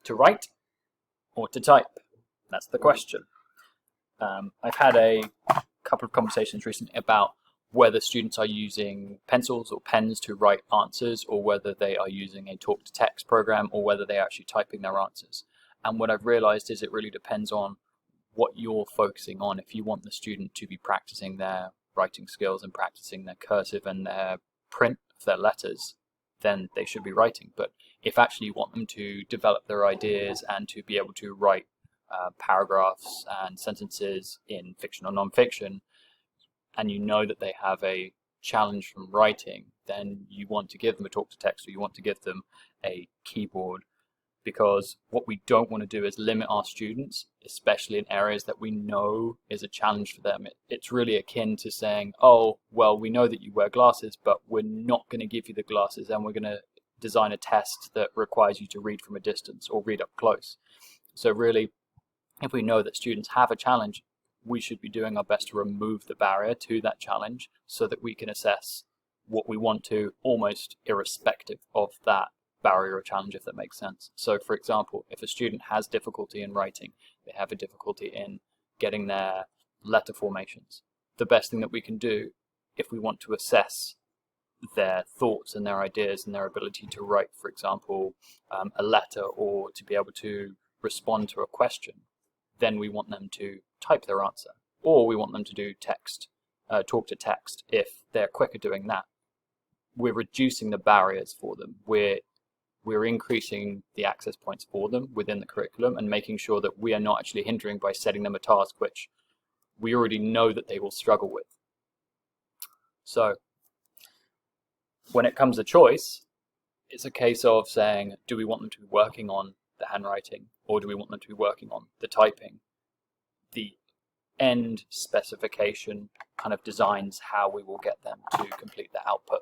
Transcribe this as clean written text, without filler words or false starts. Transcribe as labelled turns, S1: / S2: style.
S1: To write or to type? That's the question. I've had a couple of conversations recently about whether students are using pencils or pens to write answers, or whether they are using a talk-to-text program, or whether they're actually typing their answers. And what I've realized is it really depends on what you're focusing on. If you want the student to be practicing their writing skills and practicing their cursive and their print of their letters, then they should be writing. But if actually you want them to develop their ideas and to be able to write paragraphs and sentences in fiction or non-fiction, and you know that they have a challenge from writing, then you want to give them a talk-to-text, or you want to give them a keyboard, because what we don't want to do is limit our students, especially in areas that we know is a challenge for them. It's really akin to saying, oh, well, we know that you wear glasses, but we're not going to give you the glasses, and we're going to design a test that requires you to read from a distance or read up close. So really, if we know that students have a challenge, we should be doing our best to remove the barrier to that challenge so that we can assess what we want to, almost irrespective of that barrier or challenge, if that makes sense. So for example, if a student has difficulty in writing, they have a difficulty in getting their letter formations, the best thing that we can do if we want to assess their thoughts and their ideas and their ability to write, for example, a letter, or to be able to respond to a question, then we want them to type their answer, or we want them to do text, talk to text. If they're quicker doing that, we're reducing the barriers for them. We're increasing the access points for them within the curriculum, and making sure that we are not actually hindering by setting them a task which we already know that they will struggle with. So when it comes to choice, it's a case of saying, do we want them to be working on the handwriting, or do we want them to be working on the typing? The end specification kind of designs how we will get them to complete the output.